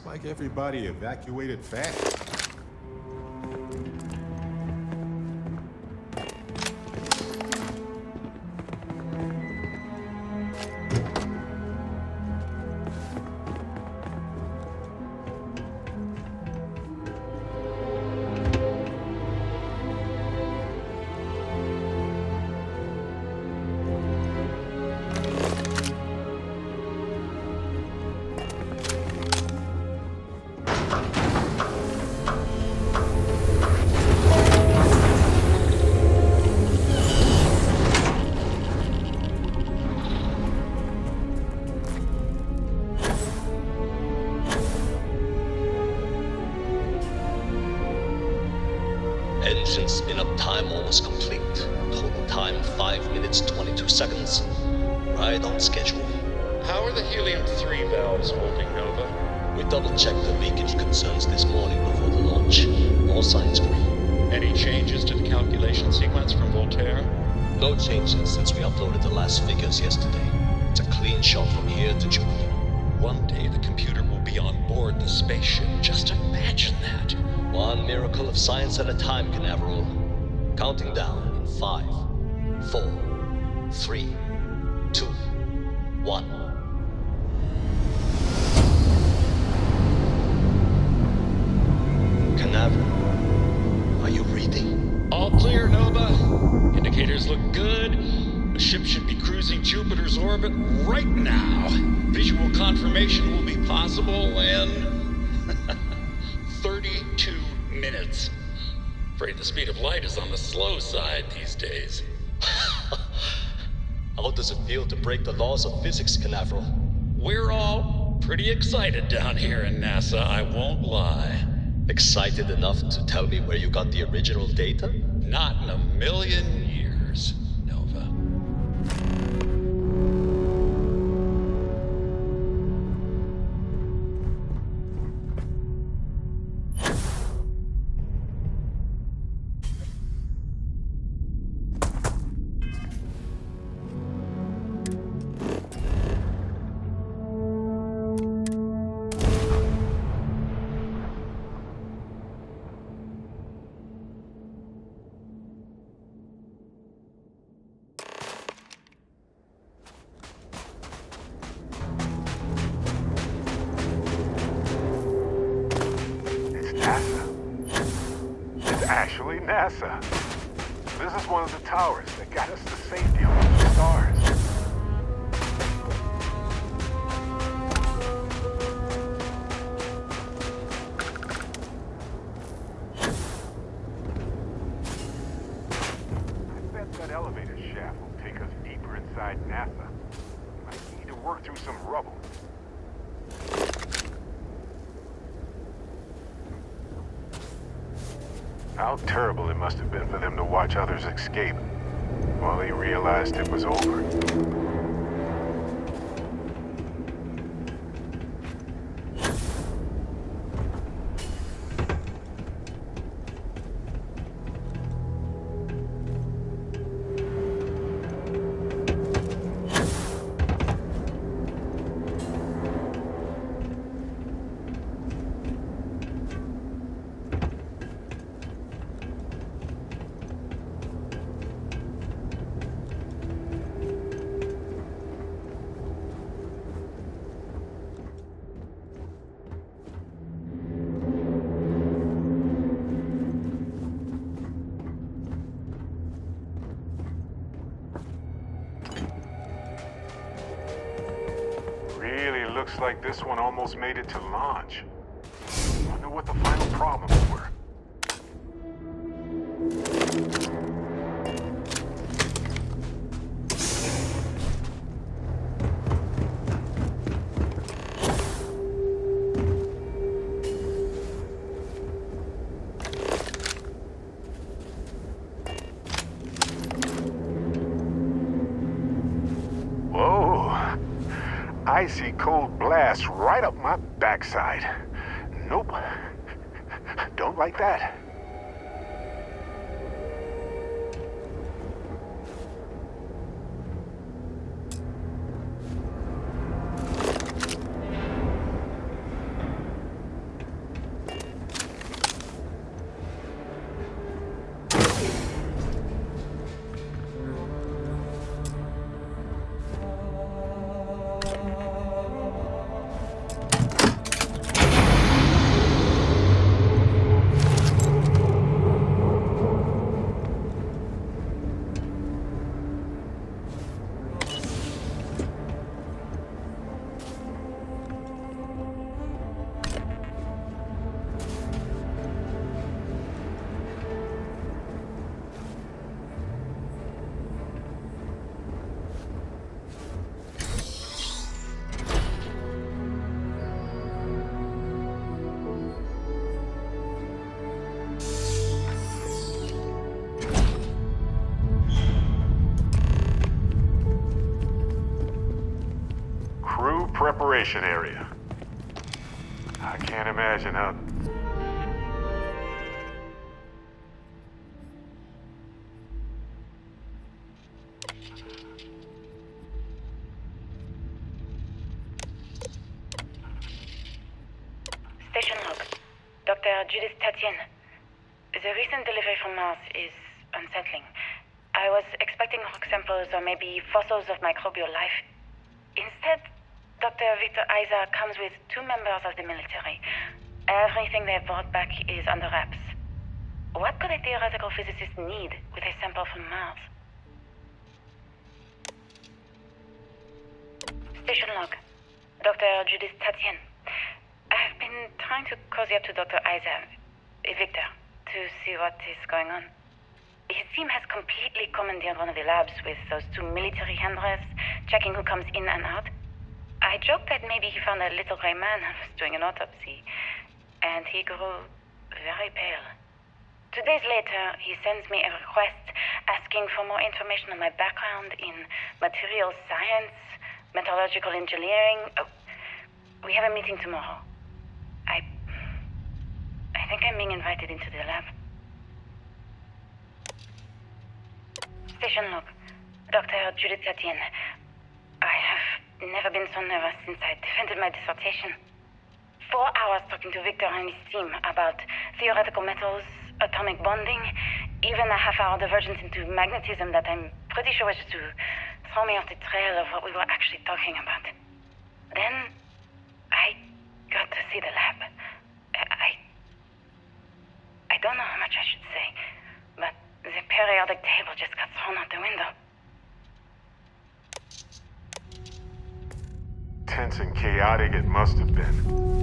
like everybody evacuated fast. Engine spin-up time almost complete. Total time 5 minutes 22 seconds. Right on schedule. How are the helium-3 valves holding, Nova? We double-checked the leakage concerns this morning before the launch. All signs green. Any changes to the calculation sequence from Voltaire? No changes since we uploaded the last figures yesterday. It's a clean shot from here to Jupiter. One day the computer will be on board the spaceship. Just imagine that. One miracle of science at a time, Canaveral. Counting down in 5, 4, 3, 2, 1. Canaveral, are you reading? All clear, Nova. Indicators look good. The ship should be cruising Jupiter's orbit right now. Visual confirmation will be possible in 32 minutes. Afraid the speed of light is on the slow side these days. How does it feel to break the laws of physics, Canaveral? We're all pretty excited down here in NASA, I won't lie. Excited enough to tell me where you got the original data? Not in a million years, Nova. Actually, NASA. This is one of the towers that got us to safety among the stars. I bet that elevator shaft will take us deeper inside NASA. Might need to work through some rubble. How terrible it must have been for them to watch others escape while they realized it was over. Looks like this one almost made it to launch. Wonder what the final problems were. Icy cold blast right up my backside. Nope. Don't like that. preparation area. I can't imagine how... Station log. Dr. Judith Tatian. The recent delivery from Mars is unsettling. I was expecting rock samples or maybe fossils of microbial life. Instead, Dr. Victor Isa comes with 2 members of the military. Everything they brought back is under wraps. What could a theoretical physicist need with a sample from Mars? Station log. Dr. Judith Tatian. I've been trying to cozy up to Dr. Isa, Victor, to see what is going on. His team has completely commandeered one of the labs with those 2 military handlers, checking who comes in and out. I joked that maybe he found a little gray man and was doing an autopsy, and he grew very pale. 2 days later, he sends me a request asking for more information on my background in material science, metallurgical engineering. Oh, we have a meeting tomorrow. I think I'm being invited into the lab. Station log. Dr. Judith Tatian. I have never been so nervous since I defended my dissertation. 4 hours talking to Victor and his team about theoretical metals, atomic bonding, even a half-hour divergence into magnetism that I'm pretty sure was to throw me off the trail of what we were actually talking about. Then, I got to see the lab. I don't know how much I should say, but the periodic table just got thrown out the window. Tense and chaotic it must have been.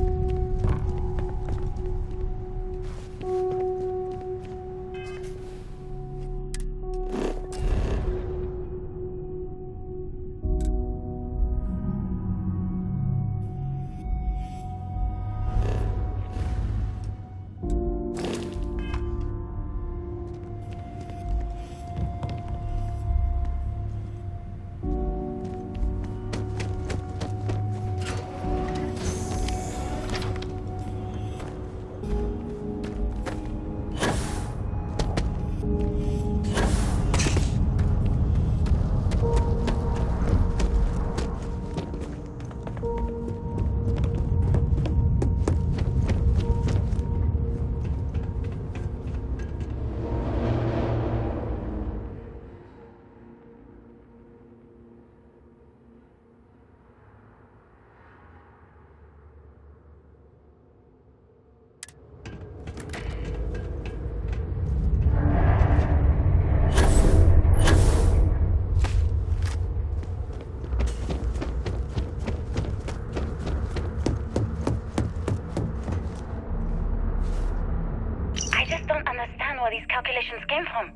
These calculations came from.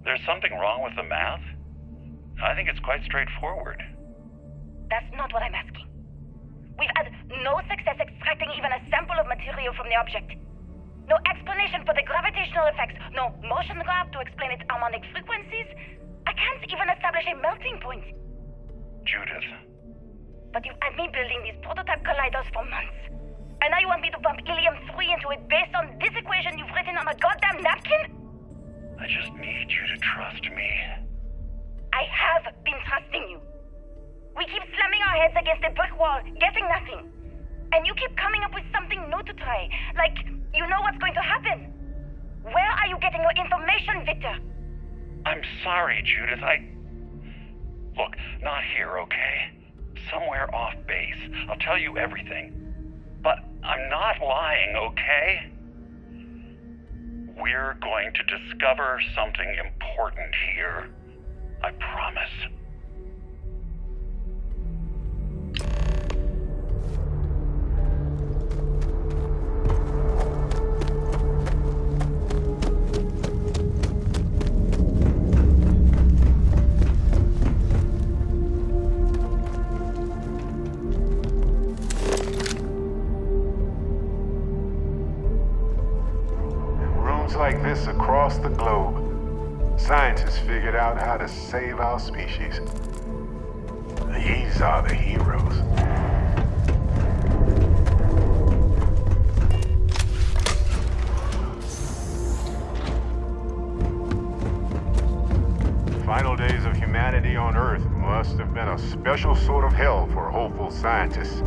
There's something wrong with the math? I think it's quite straightforward. That's not what I'm asking. We've had no success extracting even a sample of material from the object. No explanation for the gravitational effects, no motion graph to explain its harmonic frequencies. I can't even establish a melting point. Judith. But you've had me building these prototype colliders for months. And now you want me to pump helium-3 into it based on this equation you've written on a goddamn napkin? I just need you to trust me. I have been trusting you. We keep slamming our heads against a brick wall, getting nothing. And you keep coming up with something new to try, like you know what's going to happen. Where are you getting your information, Victor? I'm sorry, Judith. Look, not here, okay? Somewhere off base. I'll tell you everything. But I'm not lying, okay? We're going to discover something important here. I promise. Like this across the globe, scientists figured out how to save our species. These are the heroes. Final days of humanity on Earth must have been a special sort of hell for hopeful scientists.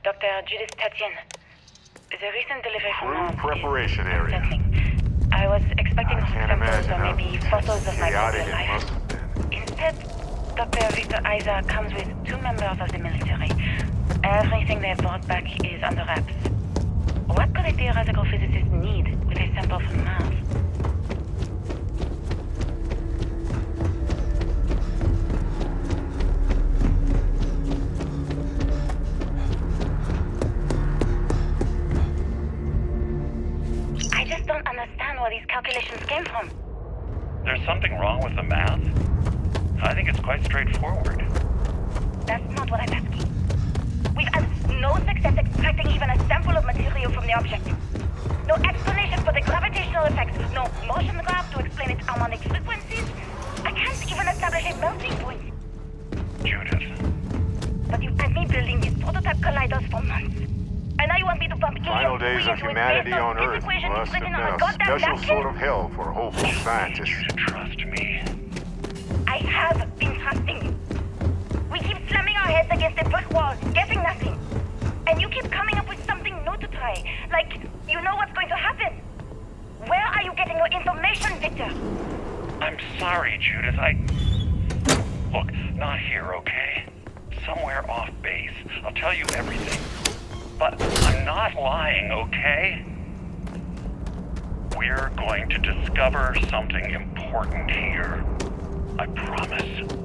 Dr. Judith Tatien. The recent delivery from Crew Unearthed preparation is area. unsettling. I was expecting I can't samples imagine or how maybe photos of my chaotic brother's it life. must have been. Instead, Dr. Victor Isa comes with 2 members of the military. Everything they've brought back is under wraps. What could a theoretical physicist need with a sample from Mars? I just don't understand where these calculations came from. There's something wrong with the math? I think it's quite straightforward. That's not what I'm asking. We've had no success extracting even a sample of material from the object. No explanation for the gravitational effects. No motion graph to explain its harmonic frequencies. I can't even establish a melting point. Judith, But you've had me building these prototype colliders for months. And now you want me to pump Final days of humanity on Earth must have been a special sort of hell for hopeful scientists. you to trust me. I have been trusting you. We keep slamming our heads against a brick wall, getting nothing. And you keep coming up with something new to try. Like, you know what's going to happen. Where are you getting your information, Victor? I'm sorry, Judith. Look, not here, okay? Somewhere off base. I'll tell you everything. But I'm not lying, okay? We're going to discover something important here. I promise.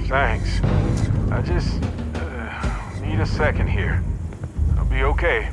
Thanks. I just need a second here. I'll be okay.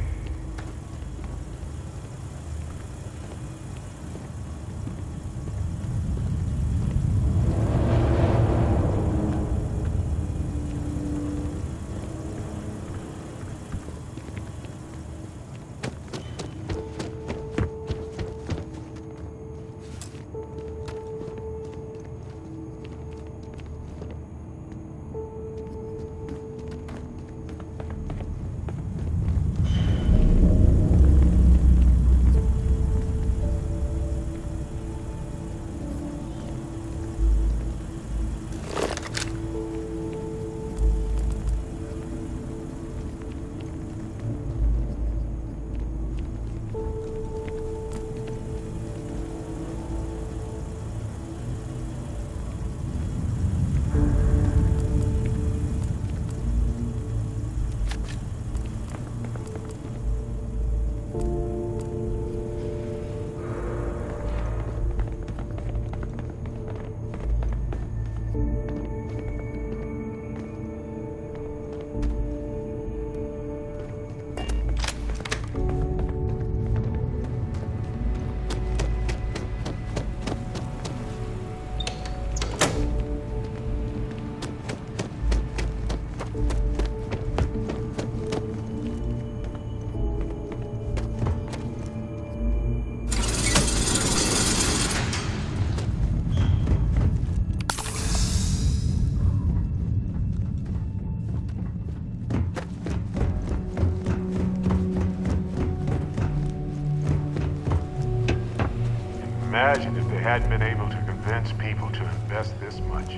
Imagine if they hadn't been able to convince people to invest this much.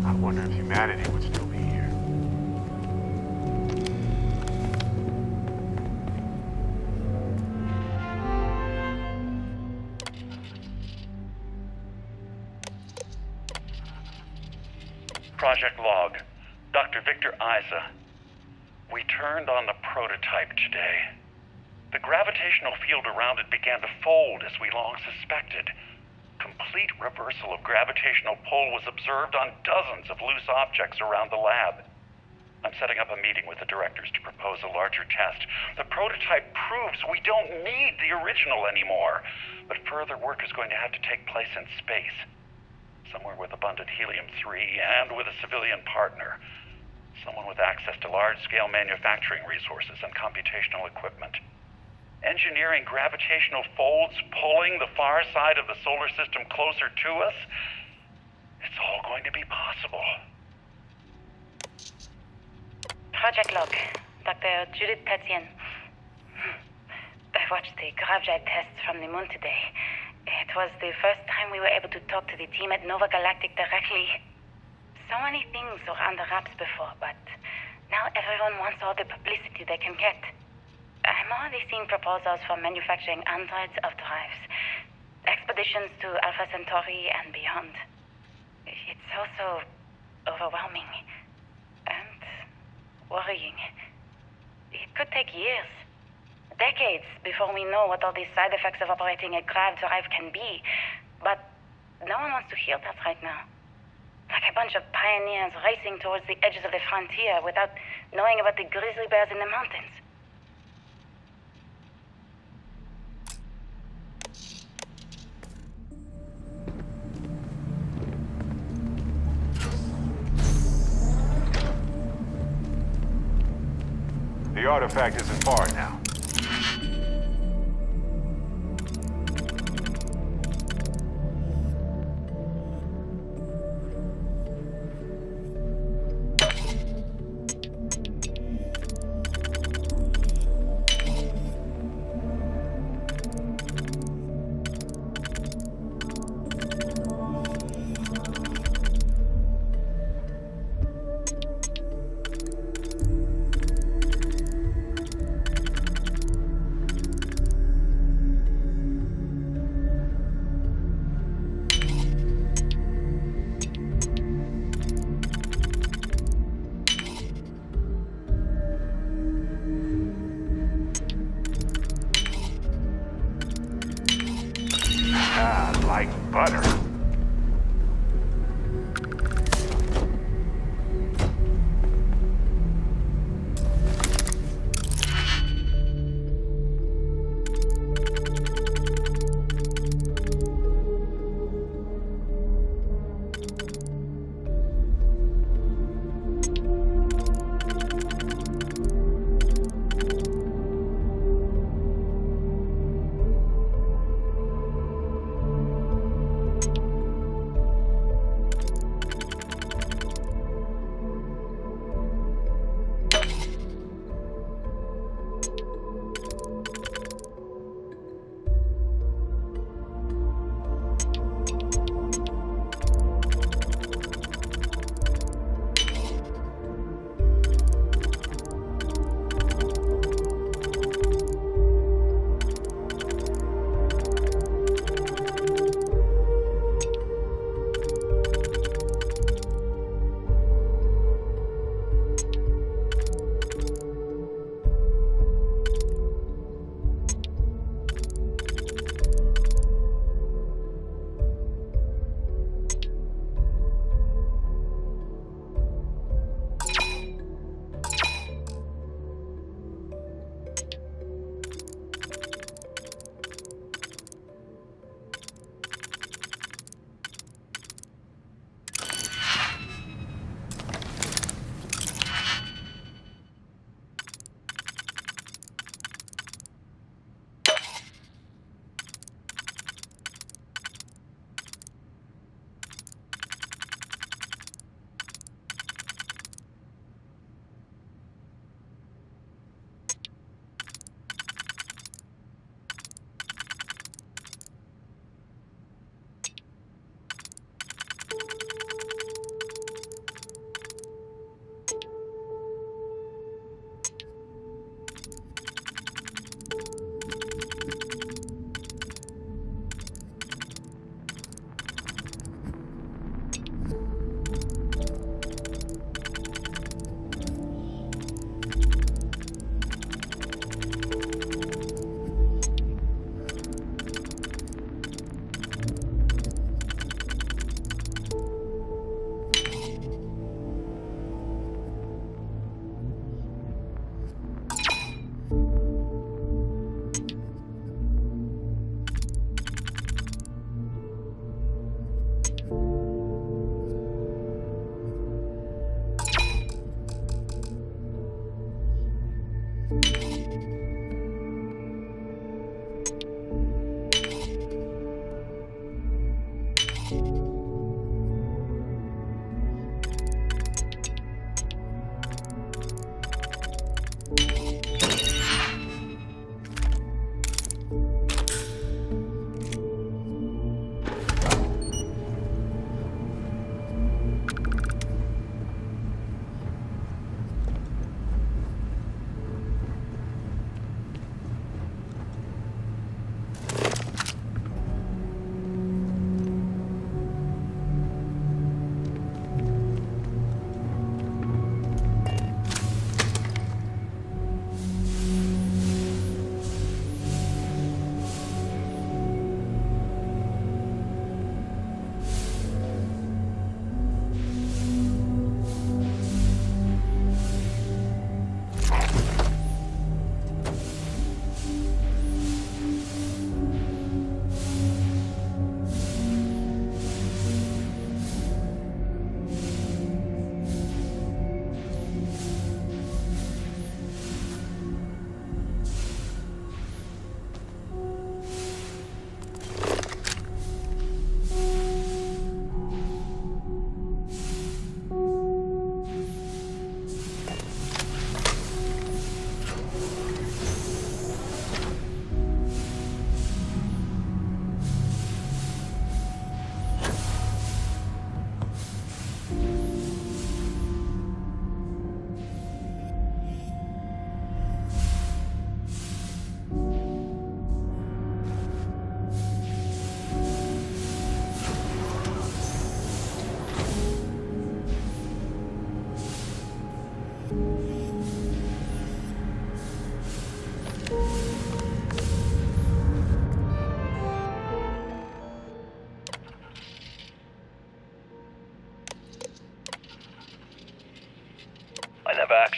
I wonder if humanity would still be here. Project Log. Dr. Victor Isa. We turned on the prototype today. The gravitational field around it began to fold as we long suspected. Complete reversal of gravitational pull was observed on dozens of loose objects around the lab. I'm setting up a meeting with the directors to propose a larger test. The prototype proves we don't need the original anymore, but further work is going to have to take place in space. Somewhere with abundant helium-3 and with a civilian partner. Someone with access to large-scale manufacturing resources and computational equipment. Engineering gravitational folds pulling the far side of the solar system closer to us, it's all going to be possible. Project Log, Dr. Judith Tatian. I watched the gravjite tests from the moon today. It was the first time we were able to talk to the team at Nova Galactic directly. So many things were under wraps before, but now everyone wants all the publicity they can get. I'm already seeing proposals for manufacturing androids of drives, expeditions to Alpha Centauri and beyond. It's also overwhelming and worrying. It could take years, decades, before we know what all the side effects of operating a grav drive can be. But no one wants to hear that right now. Like a bunch of pioneers racing towards the edges of the frontier without knowing about the grizzly bears in the mountains. The artifact isn't far now. Like butter.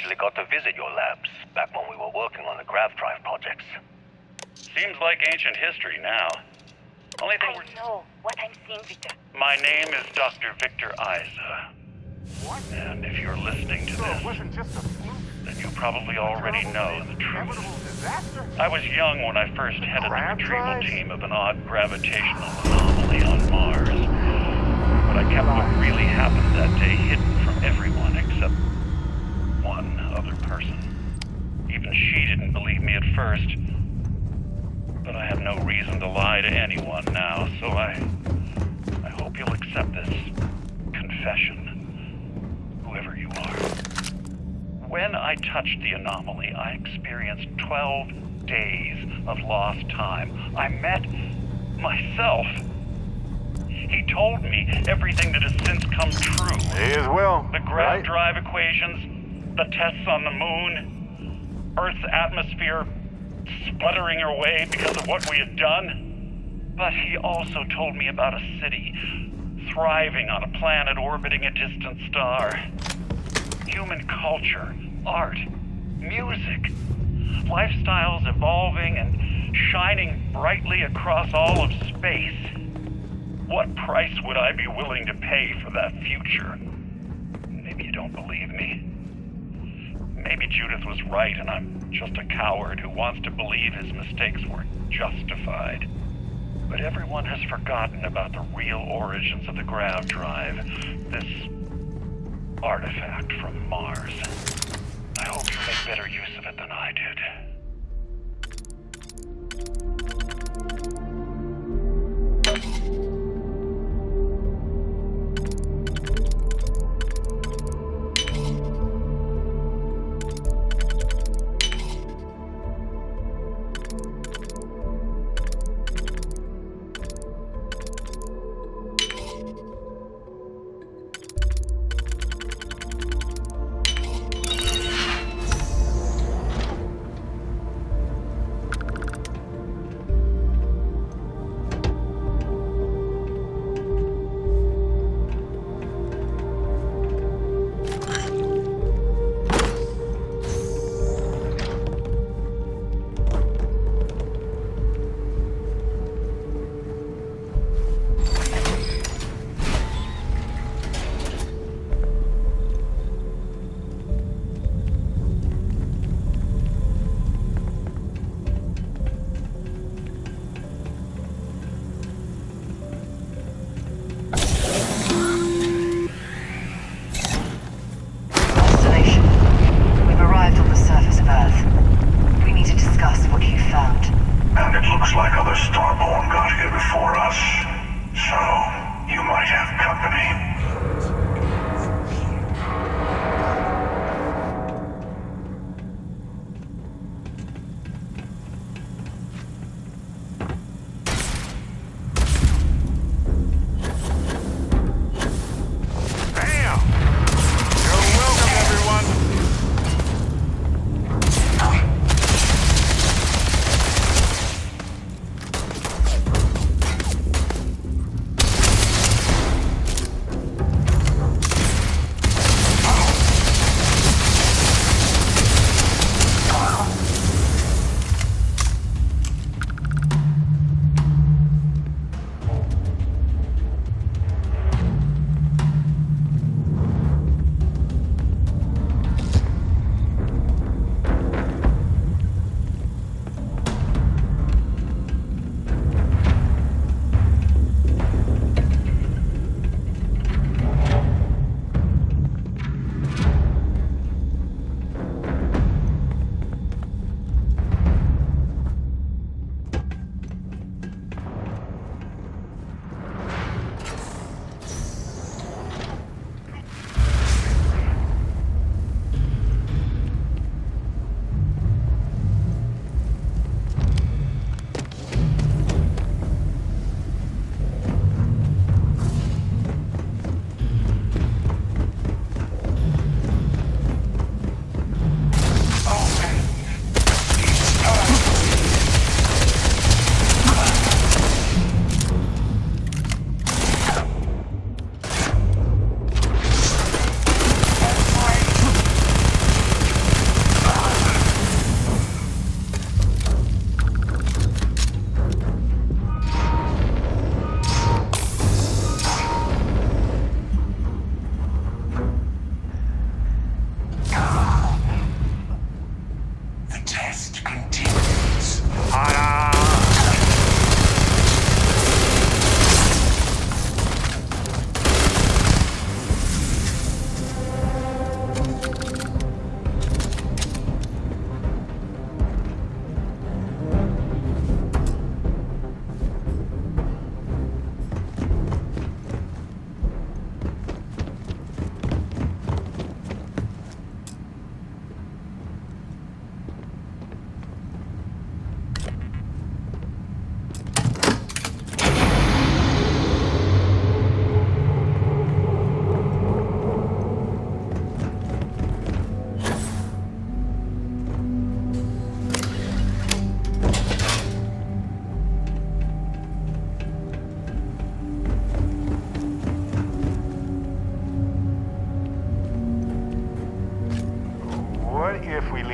actually got to visit your labs back when we were working on the grav drive projects. Seems like ancient history now. Only thing I know what I'm seeing, Victor. My name is Dr. Victor Isa. What? And if you're listening to So it this, wasn't just a fluke? then you probably already know the truth. Inevitable disaster? I was young when I first headed the Grav retrieval drives? team of an odd gravitational anomaly on Mars. But I kept what really happened that day hidden from everyone except one other person. Even she didn't believe me at first. But I have no reason to lie to anyone now, so I hope you'll accept this confession, whoever you are. When I touched the anomaly, I experienced 12 days of lost time. I met myself. He told me everything that has since come true. May as well. The grav drive equations, the tests on the moon, Earth's atmosphere sputtering away because of what we had done. But he also told me about a city thriving on a planet orbiting a distant star. Human culture, art, music, lifestyles evolving and shining brightly across all of space. What price would I be willing to pay for that future? Maybe you don't believe me. Maybe Judith was right and I'm just a coward who wants to believe his mistakes were justified. But everyone has forgotten about the real origins of the grav drive, this artifact from Mars. I hope you make better use of it than I did.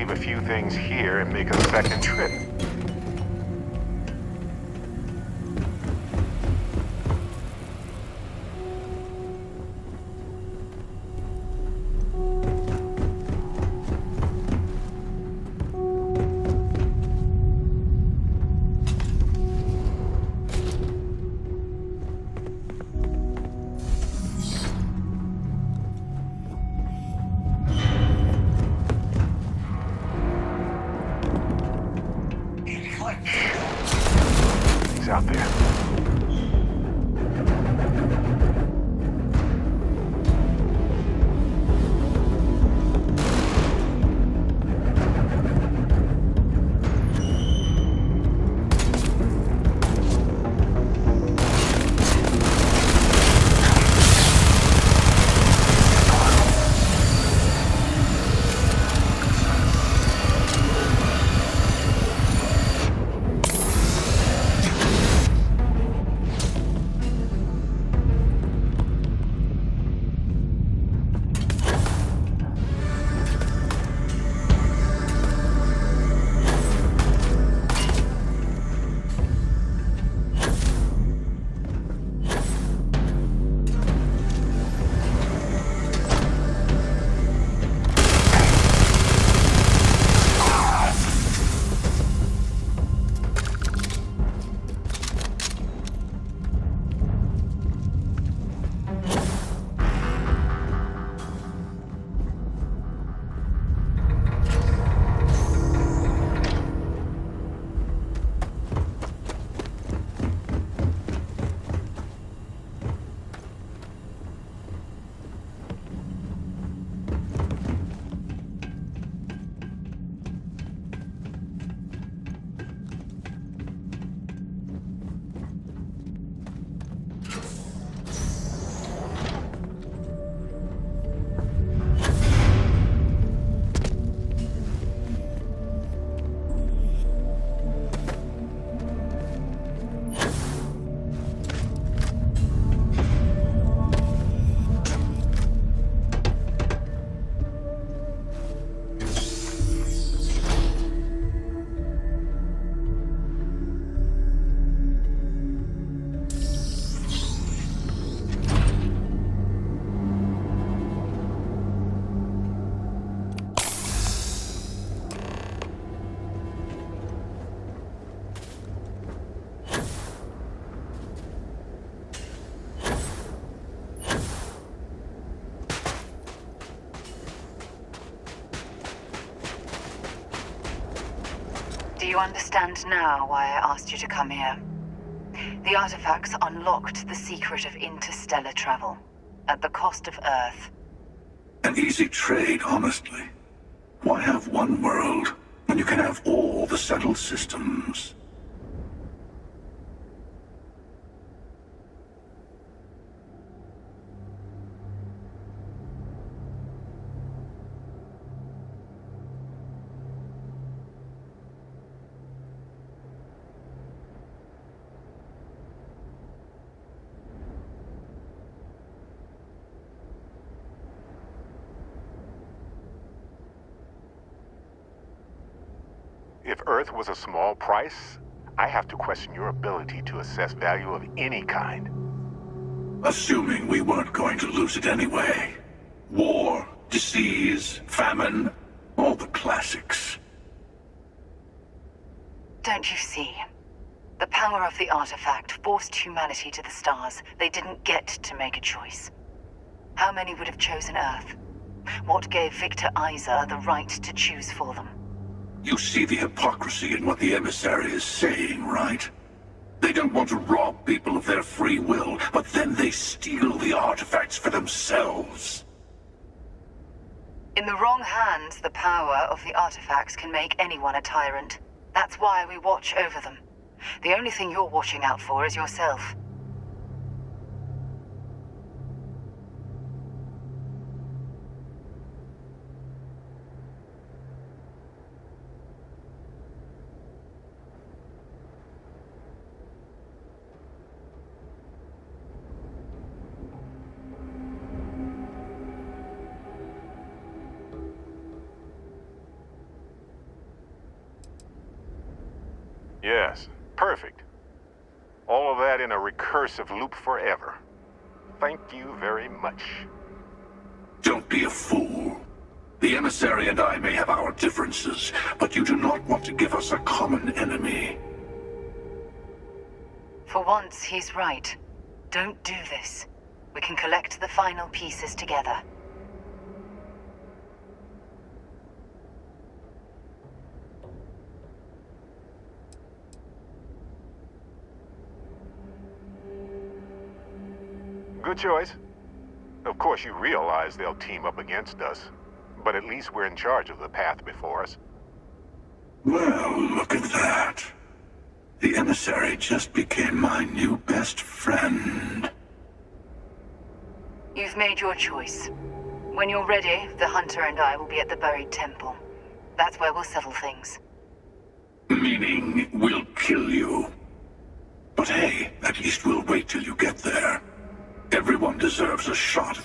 leave a few things here and make a second trip. He's out there. Do you understand now why I asked you to come here? The artifacts unlocked the secret of interstellar travel, at the cost of Earth. An easy trade, honestly. Why have one world when you can have all the settled systems? If Earth was a small price, I have to question your ability to assess value of any kind. Assuming we weren't going to lose it anyway. War, disease, famine, all the classics. Don't you see? The power of the artifact forced humanity to the stars. They didn't get to make a choice. How many would have chosen Earth? What gave Victor Isa the right to choose for them? You see the hypocrisy in what the emissary is saying, right? They don't want to rob people of their free will, but then they steal the artifacts for themselves. In the wrong hands, the power of the artifacts can make anyone a tyrant. That's why we watch over them. The only thing you're watching out for is yourself. Yes, perfect. All of that in a recursive loop forever. Thank you very much. Don't be a fool. The emissary and I may have our differences, but you do not want to give us a common enemy. For once, he's right. Don't do this. We can collect the final pieces together. Good choice. Of course, you realize they'll team up against us, but at least we're in charge of the path before us. Well, look at that. The emissary just became my new best friend. You've made your choice. When you're ready, the Hunter and I will be at the buried temple. That's where we'll settle things. Meaning, we'll kill you. But hey, at least we'll wait till you get there. Everyone deserves a shot at